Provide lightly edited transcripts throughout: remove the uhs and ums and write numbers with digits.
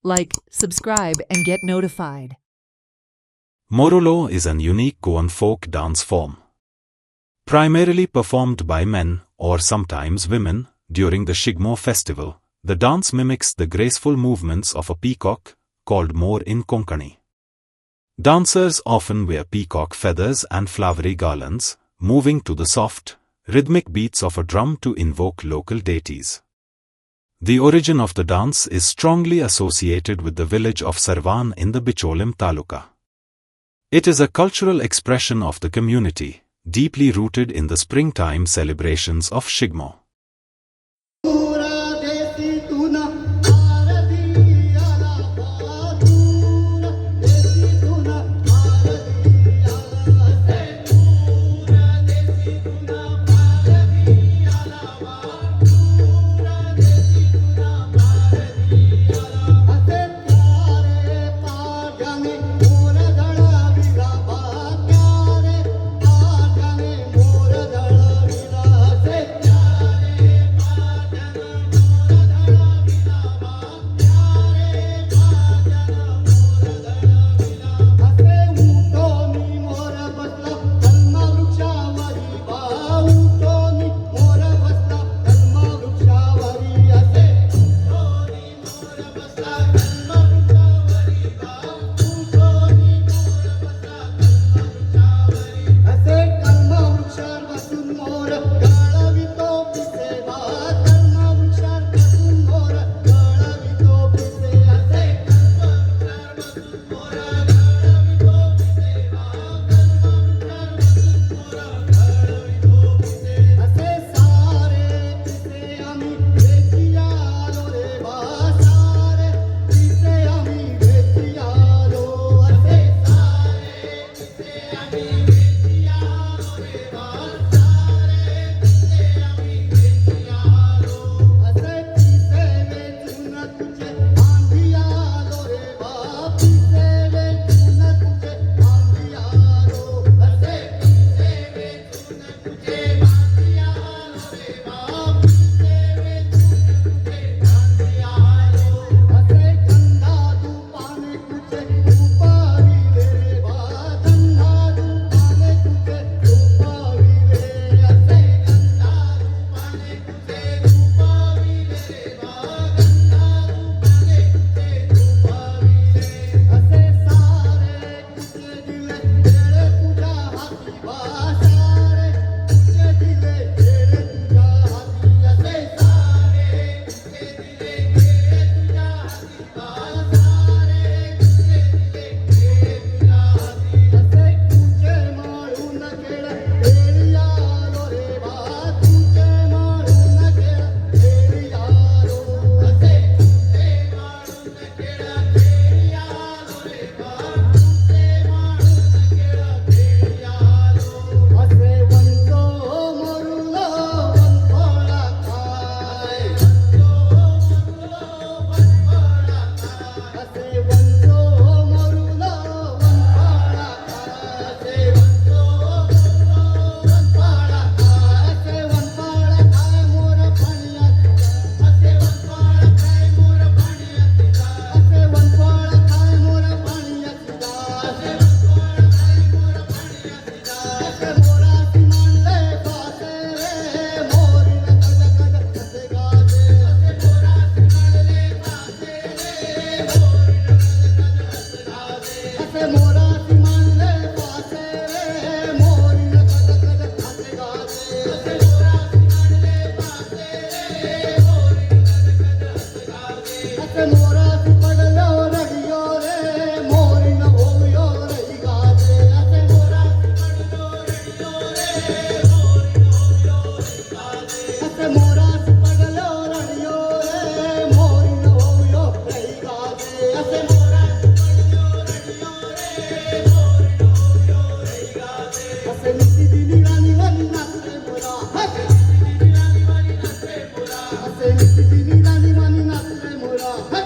Like, subscribe, and get notified. Morolo is an unique Goan folk dance form. Primarily performed by men, or sometimes women, during the Shigmo festival, the dance mimics the graceful movements of a peacock, called mor in Konkani. Dancers often wear peacock feathers and flowery garlands, moving to the soft, rhythmic beats of a drum to invoke local deities. The origin of the dance is strongly associated with the village of Sarwan in the Bicholim Taluka. It is a cultural expression of the community, deeply rooted in the springtime celebrations of Shigmo.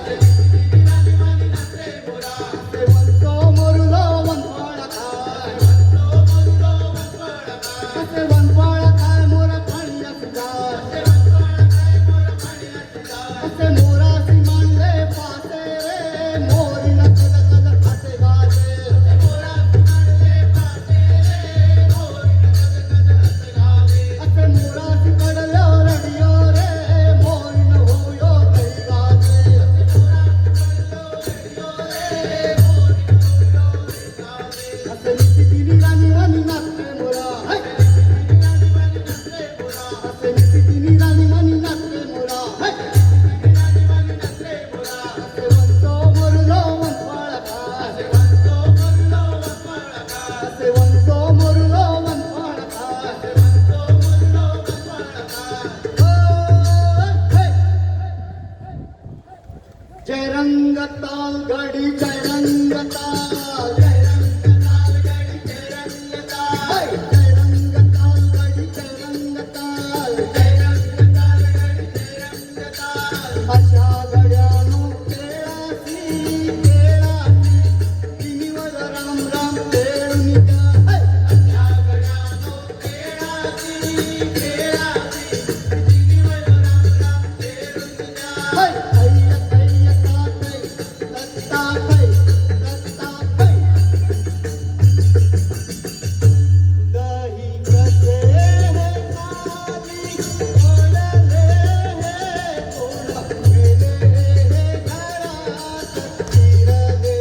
Hey! रंगताल गडी जय रंगताल जय रंगताल गडी जय रंगताल जय रंगताल गडी जय रंगताल जय रंगताल गडी जय रंगताल अशा गड्यानो केळाची तिन्हीवर राम राम खेळून द्या अशा गड्यानो केळाची तिन्हीवर राम राम खेळून द्या दही कसे हे खाली ओढले हे ओढ गेले हे घरात फिरले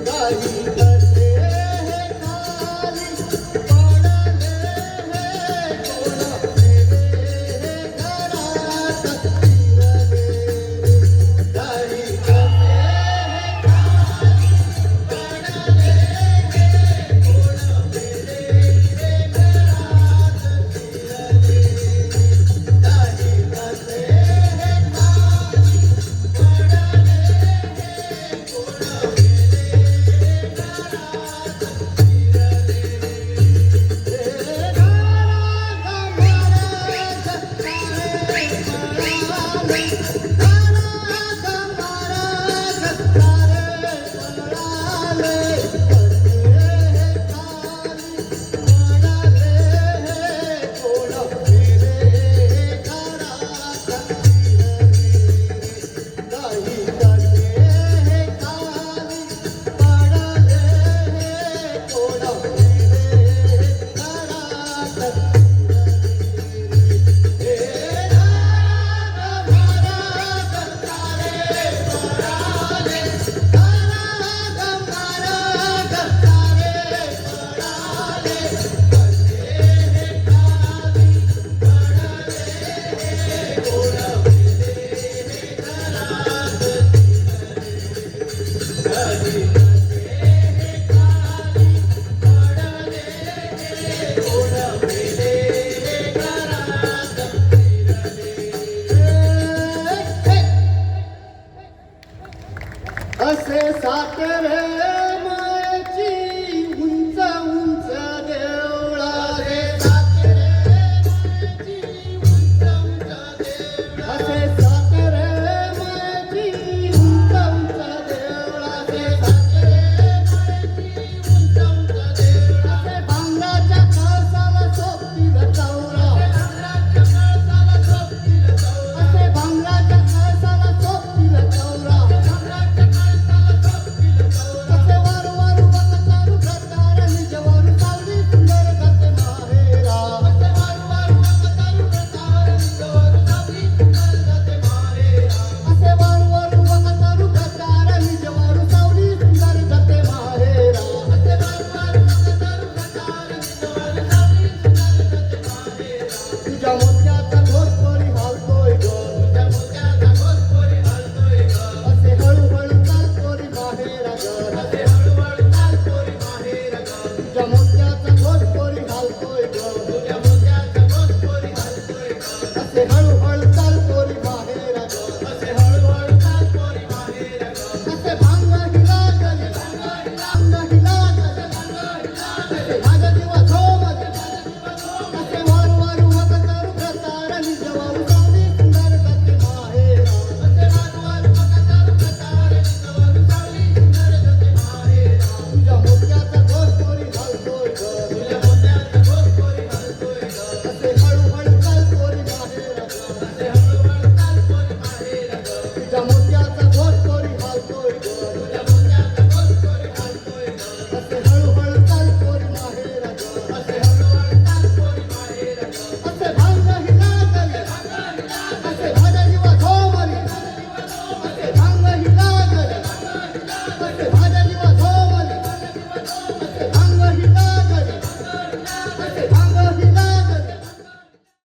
दही कसे हे खाली ओढले हे ओढ गेले हे घरात फिरले दही कसे हे खाली ओढले हे ओढ गेले हे घरात फिरले दही कसे हे खाली ओढले हे ओढ असे सातेरे